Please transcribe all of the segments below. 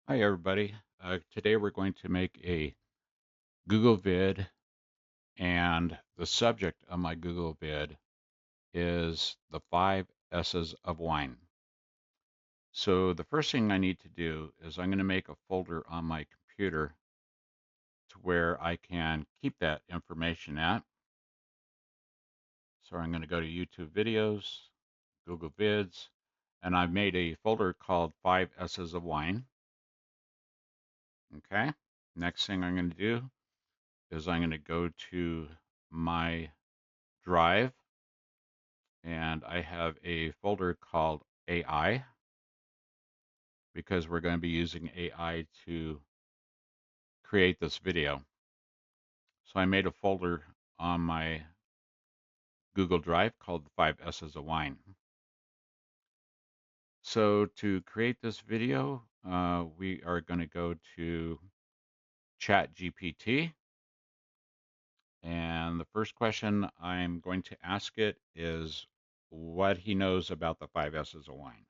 Hi everybody. Today we're going to make a Google Vid, and the subject of my Google Vid is the 5 S's of wine. So the first thing I need to do is I'm going to make a folder on my computer to where I can keep that information at. So I'm going to go to YouTube videos, Google Vids, and I've made a folder called 5 S's of wine. Okay. Next thing I'm going to do is I'm going to go to my drive, and I have a folder called AI because we're going to be using AI to create this video. So I made a folder on my Google Drive called 5 S's of Wine. So to create this video, we are going to go to ChatGPT, and the first question I'm going to ask it is what he knows about the 5 S's of wine.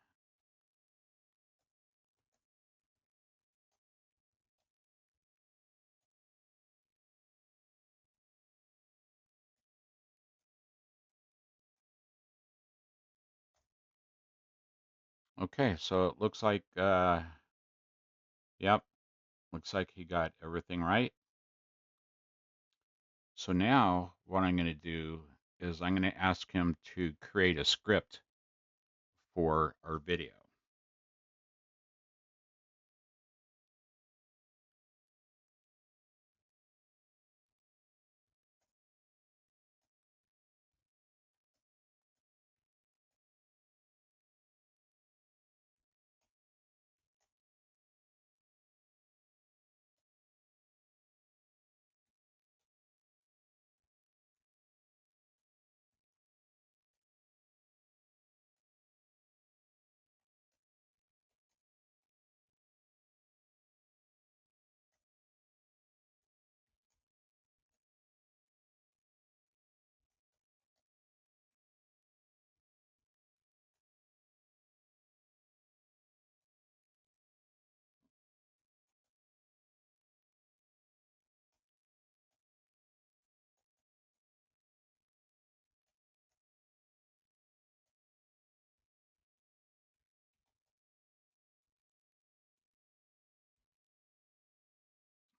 Okay, so it looks like, yep, looks like he got everything right. So now what I'm going to do is I'm going to ask him to create a script for our video.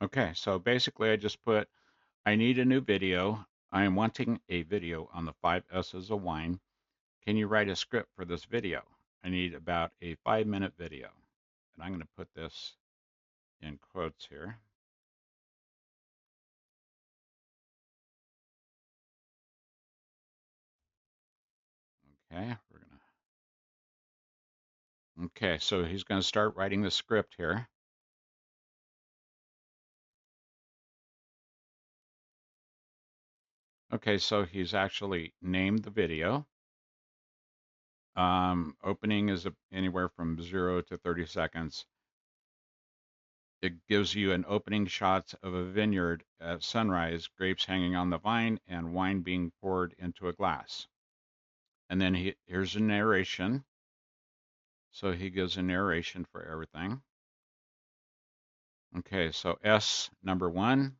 Okay, so basically I just put, I need a new video. I am wanting a video on the 5 S's of wine. Can you write a script for this video? I need about a 5-minute video. And I'm going to put this in quotes here. Okay, okay, so he's going to start writing the script here. Okay, so he's actually named the video. Opening is anywhere from 0 to 30 seconds. It gives you an opening shot of a vineyard at sunrise, grapes hanging on the vine, and wine being poured into a glass. And then here's a narration. So he gives a narration for everything. Okay, so S number 1,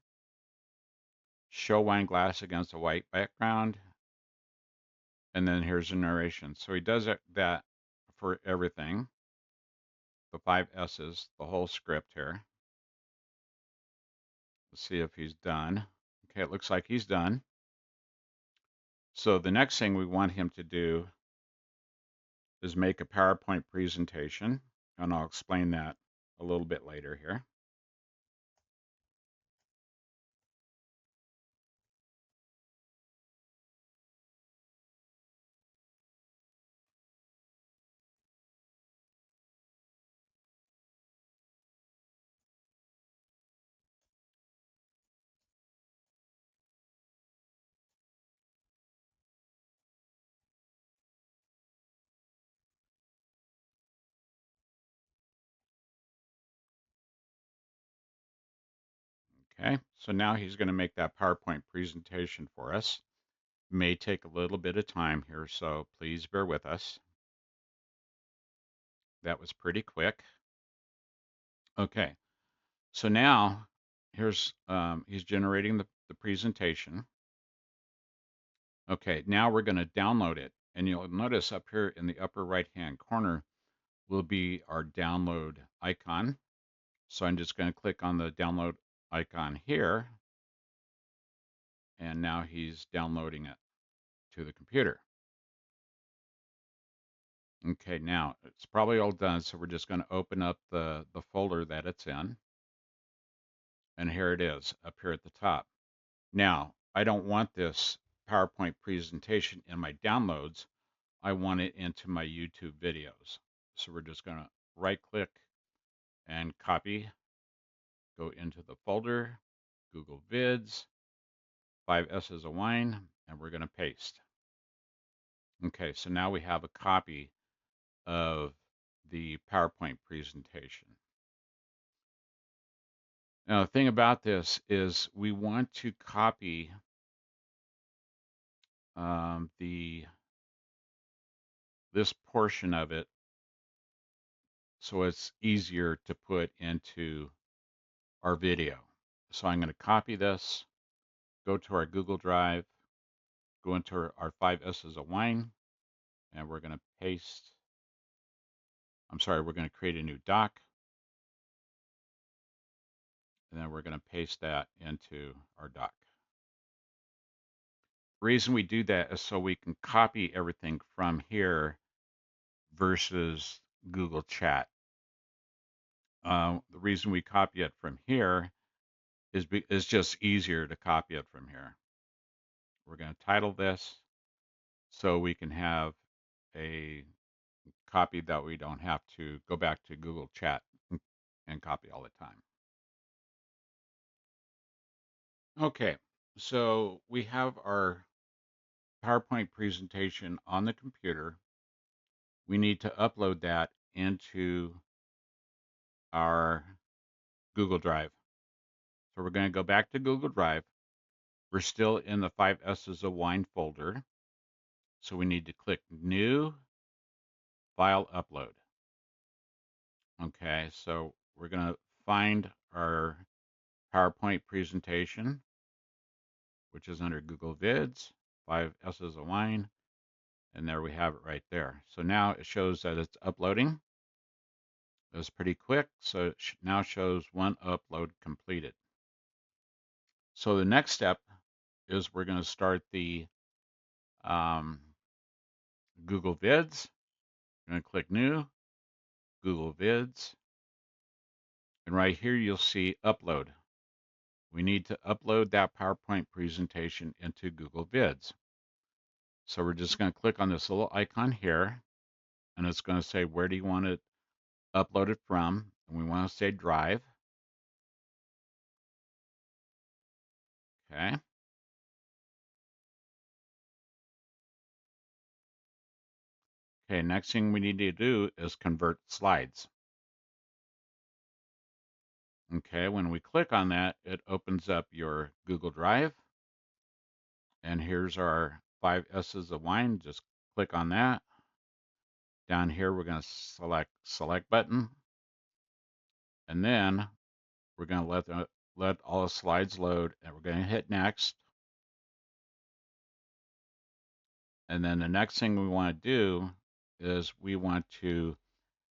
show wine glass against a white background. And then here's a narration. So he does that for everything, the 5 S's, the whole script here. Let's see if he's done. Okay, it looks like he's done. So the next thing we want him to do is make a PowerPoint presentation, and I'll explain that a little bit later here. Okay, so now he's going to make that PowerPoint presentation for us. It may take a little bit of time here, so please bear with us. That was pretty quick. Okay, so now he's generating the presentation. Okay, now we're going to download it. And you'll notice up here in the upper right-hand corner will be our download icon. So I'm just going to click on the download icon here. And now he's downloading it to the computer. Okay, now it's probably all done. So we're just going to open up the folder that it's in. And here it is up here at the top. Now, I don't want this PowerPoint presentation in my downloads. I want it into my YouTube videos. So we're just going to right click and copy, go into the folder, Google Vids, 5S's of wine, and we're going to paste. Okay, so now we have a copy of the PowerPoint presentation. Now, the thing about this is we want to copy this portion of it so it's easier to put into our video. So I'm going to copy this, go to our Google Drive, go into our 5S's of wine, and we're going to paste. We're going to create a new doc, and then we're going to paste that into our doc. The reason we do that is so we can copy everything from here versus Google Chat. The reason we copy it from here is just easier to copy it from here. We're going to title this so we can have a copy that we don't have to go back to Google Chat and copy all the time. Okay, so we have our PowerPoint presentation on the computer. We need to upload that into our Google Drive. So we're going to go back to Google Drive. We're still in the 5S's of wine folder. So we need to click New, File Upload. Okay, so we're going to find our PowerPoint presentation, which is under Google Vids, 5S's of wine, and there we have it right there. So now it shows that it's uploading. It was pretty quick, so it now shows one upload completed. So the next step is we're going to start the Google Vids. I'm going to click New, Google Vids, and right here you'll see Upload. We need to upload that PowerPoint presentation into Google Vids. So we're just going to click on this little icon here, and it's going to say, where do you want it uploaded from? And we want to say Drive. Okay. Okay, next thing we need to do is convert slides. Okay, when we click on that, it opens up your Google Drive. And here's our 5S's of wine. Just click on that. Down here, we're going to select button. And then we're going to let all the slides load, and we're going to hit next. And then the next thing we want to do is we want to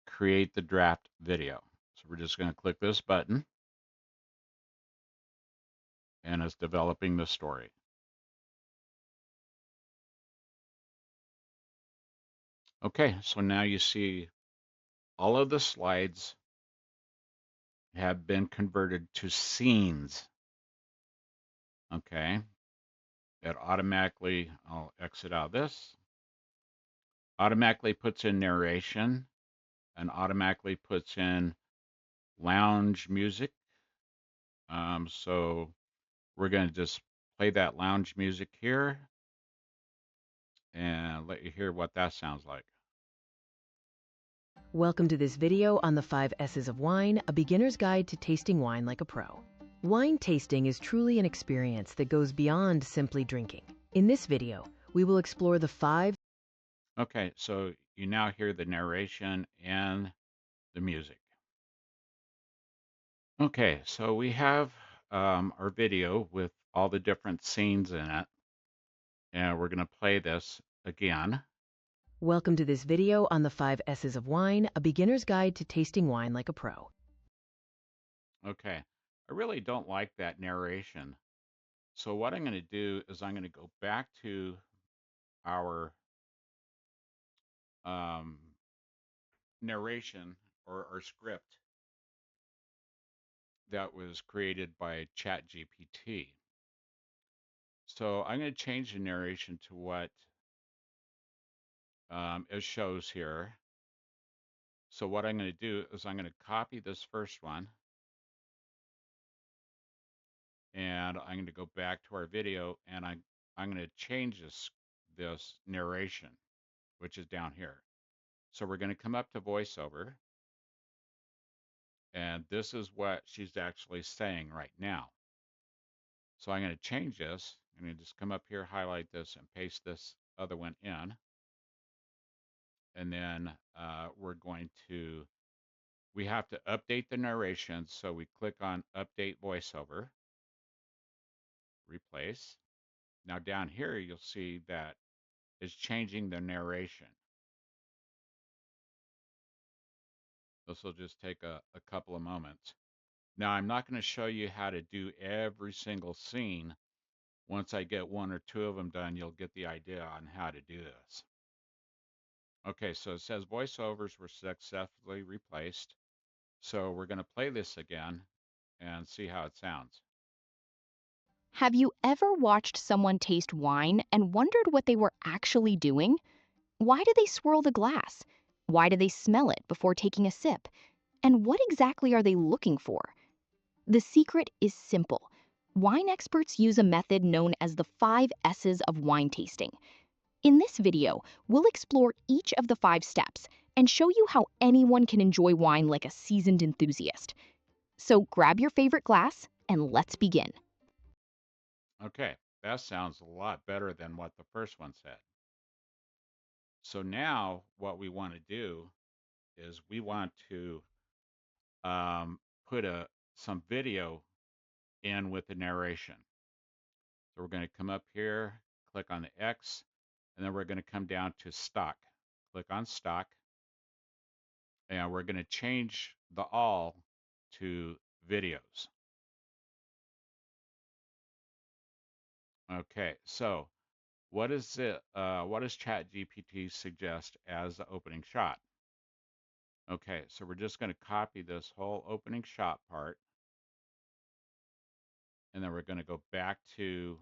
create the draft video. So we're just going to click this button, and it's developing the story. Okay, so now you see all of the slides have been converted to scenes. Okay, it automatically, I'll exit out of this, automatically puts in narration and automatically puts in lounge music. So we're going to just play that lounge music here and let you hear what that sounds like. Welcome to this video on the 5 S's of wine, a beginner's guide to tasting wine like a pro. Wine tasting is truly an experience that goes beyond simply drinking. In this video, we will explore the 5. Okay, so you now hear the narration and the music. Okay, so we have our video with all the different scenes in it, and we're going to play this again. Welcome to this video on the 5 S's of wine, a beginner's guide to tasting wine like a pro. Okay, I really don't like that narration. So what I'm going to do is I'm going to go back to our um, narration or our script that was created by ChatGPT. So I'm going to change the narration to what it shows here. So what I'm going to do is I'm going to copy this first one and I'm going to go back to our video and I'm going to change this narration, which is down here. So we're going to come up to voiceover, and this is what she's actually saying right now. So I'm going to change this. I'm going to just come up here, highlight this, and paste this other one in. And then we have to update the narration. So we click on Update Voiceover, Replace. Now down here, you'll see that it's changing the narration. This will just take a couple of moments. Now, I'm not going to show you how to do every single scene. Once I get one or two of them done, you'll get the idea on how to do this. Okay, so it says voiceovers were successfully replaced. So we're going to play this again and see how it sounds. Have you ever watched someone taste wine and wondered what they were actually doing? Why do they swirl the glass? Why do they smell it before taking a sip? And what exactly are they looking for? The secret is simple. Wine experts use a method known as the 5 S's of wine tasting. In this video, we'll explore each of the 5 steps and show you how anyone can enjoy wine like a seasoned enthusiast. So grab your favorite glass and let's begin. Okay, that sounds a lot better than what the first one said. So now what we want to do is we want to put some video in with the narration. So we're going to come up here, click on the X, and then we're going to come down to stock. Click on stock, and we're going to change the all to videos. Okay, so what does ChatGPT suggest as the opening shot? Okay, so we're just going to copy this whole opening shot part, and then we're going to go back to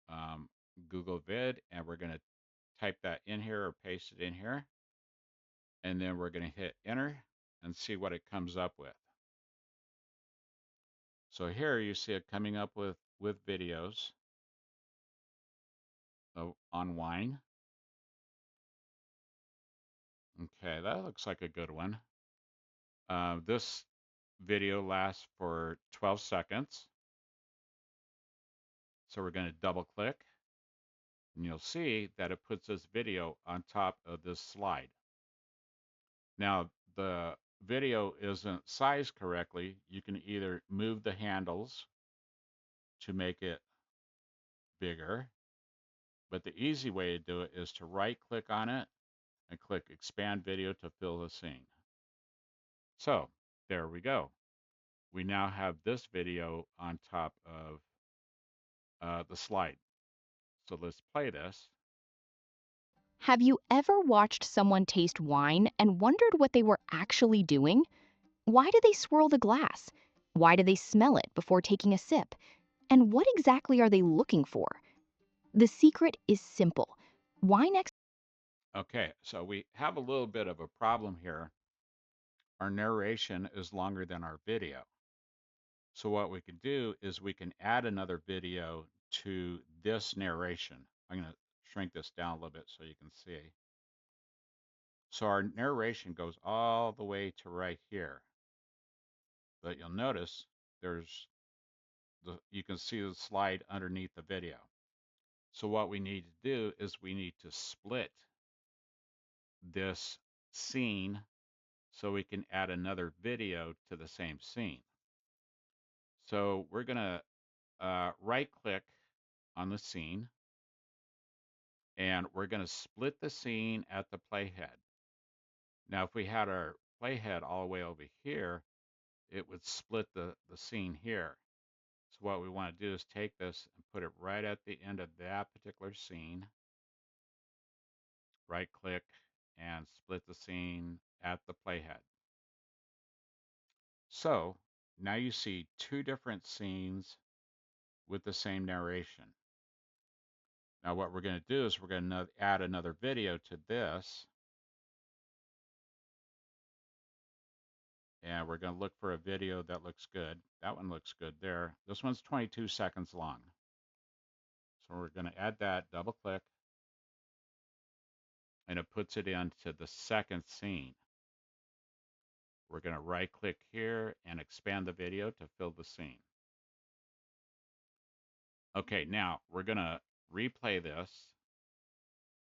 um, Google Vid, and we're going to type that in here or paste it in here, and then we're going to hit enter and see what it comes up with. So here you see it coming up with videos on wine. Okay, that looks like a good one. This video lasts for 12 seconds. So we're going to double click, and you'll see that it puts this video on top of this slide. Now, the video isn't sized correctly. You can either move the handles to make it bigger, but the easy way to do it is to right click on it and click expand video to fill the scene. So there we go. We now have this video on top of the slide. So let's play this. Have you ever watched someone taste wine and wondered what they were actually doing? Why do they swirl the glass? Why do they smell it before taking a sip? And what exactly are they looking for? The secret is simple. Wine experts Okay, so we have a little bit of a problem here. Our narration is longer than our video. So what we can do is we can add another video to this narration. I'm going to shrink this down a little bit so you can see. So our narration goes all the way to right here. But you'll notice you can see the slide underneath the video. So what we need to do is we need to split this scene so we can add another video to the same scene. So we're going to right click on the scene, and we're going to split the scene at the playhead. Now, if we had our playhead all the way over here, it would split the scene here. So what we want to do is take this and put it right at the end of that particular scene. Right click and split the scene at the playhead. So now you see two different scenes with the same narration. Now what we're going to do is we're going to add another video to this, and we're going to look for a video that looks good. That one looks good there. This one's 22 seconds long. So we're going to add that, double click, and it puts it into the second scene. We're going to right click here and expand the video to fill the scene. Okay, now we're going to replay this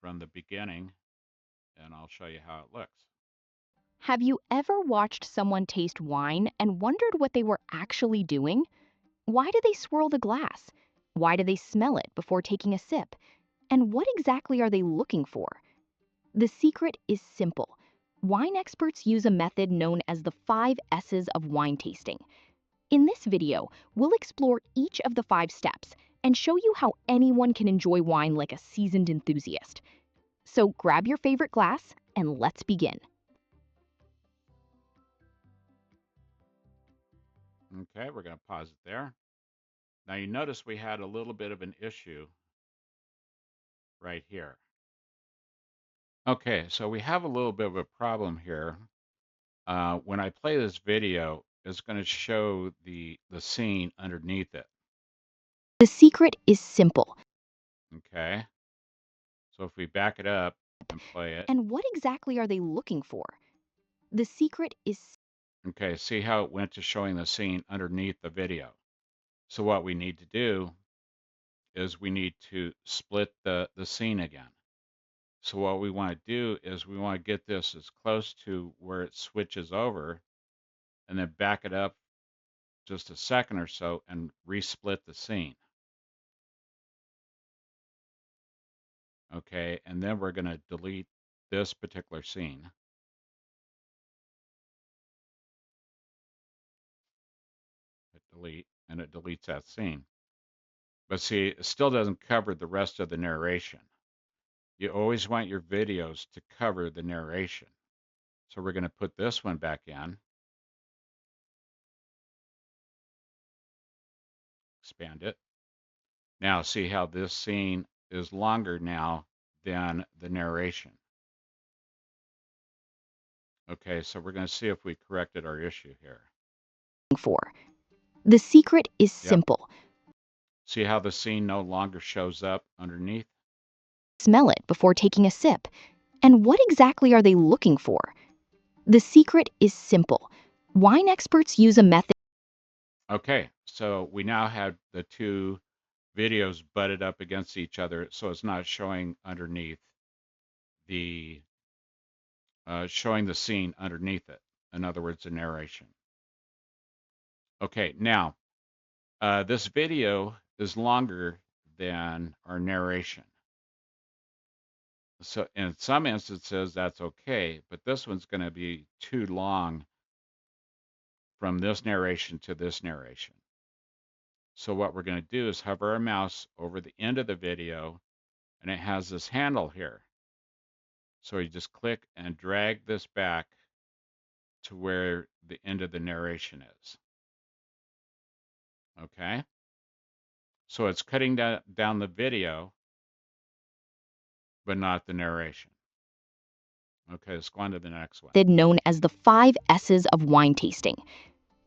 from the beginning, and I'll show you how it looks. Have you ever watched someone taste wine and wondered what they were actually doing? Why do they swirl the glass? Why do they smell it before taking a sip? And what exactly are they looking for? The secret is simple. Wine experts use a method known as the 5 S's of wine tasting. In this video, we'll explore each of the 5 steps and show you how anyone can enjoy wine like a seasoned enthusiast. So grab your favorite glass and let's begin. Okay, we're going to pause it there. Now you notice we had a little bit of an issue right here. Okay, so we have a little bit of a problem here. When I play this video, it's going to show the scene underneath it. The secret is simple. Okay, so if we back it up and play it, And what exactly are they looking for? The secret is okay, see how it went to showing the scene underneath the video. So what we need to do is we need to split the scene again. So what we want to do is we want to get this as close to where it switches over, and then back it up just a second or so and resplit the scene. Okay, and then we're going to delete this particular scene. Hit delete, and it deletes that scene. But see, it still doesn't cover the rest of the narration. You always want your videos to cover the narration. So we're going to put this one back in, expand it. Now see how this scene is longer now than the narration. Okay, so we're going to see if we corrected our issue here. for. The secret is Yep. simple. See how the scene no longer shows up underneath? Smell it before taking a sip. And what exactly are they looking for? The secret is simple. Wine experts use a method. Okay, so we now have the two videos butted up against each other, so it's not showing underneath the showing the scene underneath it. In other words, the narration. Okay, now this video is longer than our narration. So in some instances, that's okay, but this one's going to be too long from this narration to this narration. So what we're going to do is hover our mouse over the end of the video, and it has this handle here. So you just click and drag this back to where the end of the narration is. Okay? So it's cutting down the video, but not the narration. Okay, let's go on to the next one. Known as the 5 S's of wine tasting.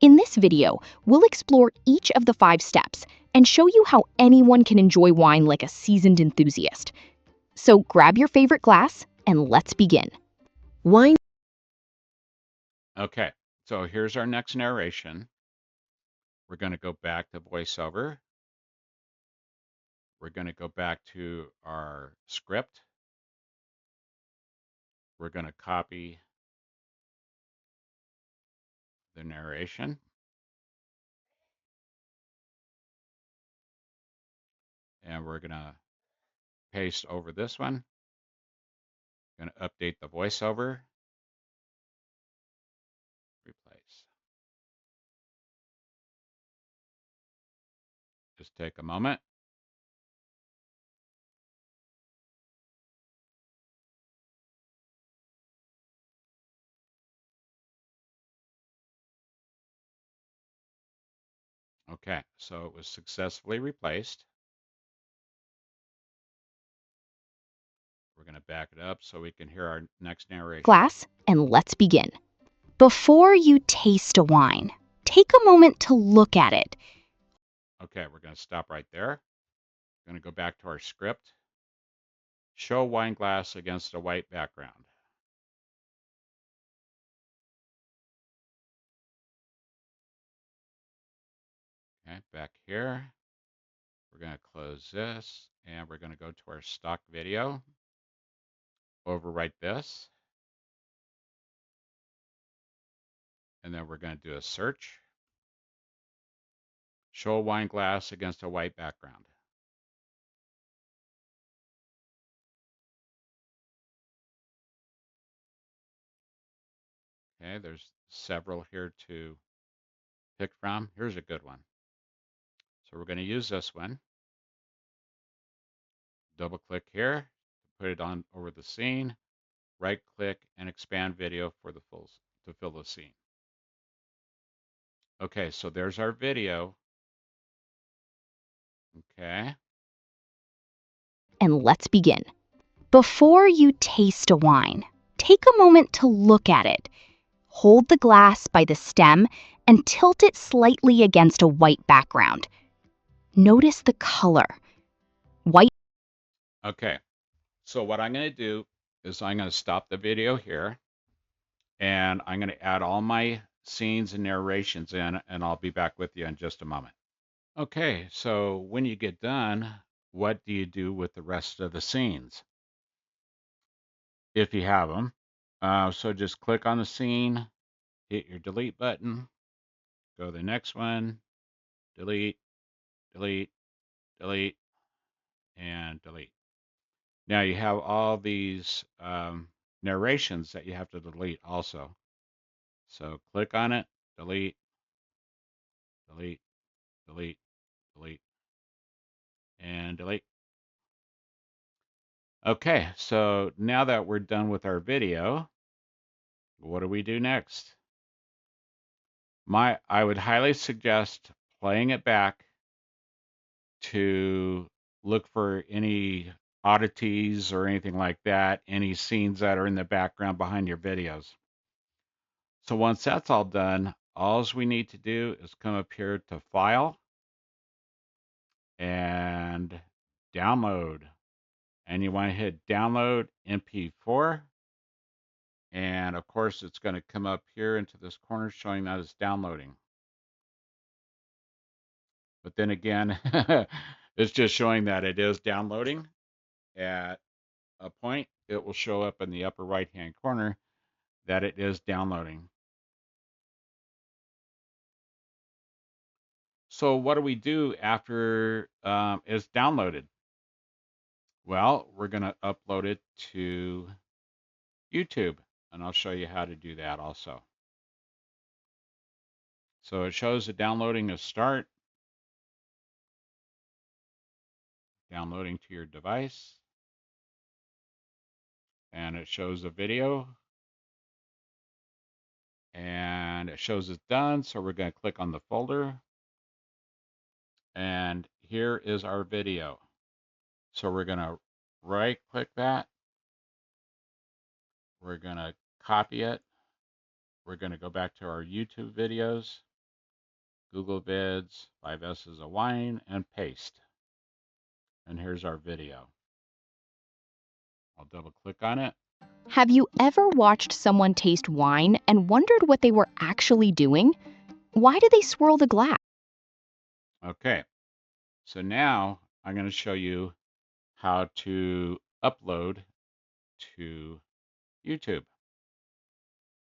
In this video, we'll explore each of the 5 steps and show you how anyone can enjoy wine like a seasoned enthusiast. So grab your favorite glass and let's begin. Wine. Okay, so here's our next narration. We're going to go back to voiceover. We're going to go back to our script. We're going to copy the narration. and we're going to paste over this one. Going to update the voiceover. Replace. Just take a moment. Okay, so it was successfully replaced. We're going to back it up so we can hear our next narration. Glass, and let's begin. Before you taste a wine, take a moment to look at it. Okay, we're going to stop right there. We're going to go back to our script. Show wine glass against a white background. Okay, back here. We're going to close this, and we're going to go to our stock video. Overwrite this. And then we're going to do a search. Show a wine glass against a white background. Okay, there's several here to pick from. Here's a good one. So we're going to use this one. Double click here, put it on over the scene. Right click and expand video for the to fill the scene. Okay, so there's our video. Okay. And let's begin. Before you taste a wine, take a moment to look at it. Hold the glass by the stem and tilt it slightly against a white background. Notice the color. White. Okay, so what I'm going to do is I'm going to stop the video here, and I'm going to add all my scenes and narrations in, and I'll be back with you in just a moment. Okay, so when you get done, what do you do with the rest of the scenes? If you have them. So just click on the scene, hit your delete button, go to the next one, delete, delete, delete, and delete. Now you have all these narrations that you have to delete also. So click on it, delete, delete, delete, delete, and delete. Okay, so now that we're done with our video, what do we do next? I would highly suggest playing it back to look for any oddities or anything like that, any scenes that are in the background behind your videos. So once that's all done, all we need to do is come up here to File and Download. And you want to hit Download MP4. And of course, it's going to come up here into this corner showing that it's downloading. But then again, it's just showing that it is downloading. At a point, it will show up in the upper right-hand corner that it is downloading. So what do we do after it's downloaded? Well, we're going to upload it to YouTube, and I'll show you how to do that also. So it shows the downloading is start, downloading to your device, and it shows the video, and it shows it's done. So we're going to click on the folder, and here is our video. So we're going to right click that. We're going to copy it. We're going to go back to our YouTube videos, Google Vids, 5 S's of wine, and paste. And here's our video. I'll double click on it. Have you ever watched someone taste wine and wondered what they were actually doing? Why do they swirl the glass? Okay, so now I'm going to show you how to upload to YouTube.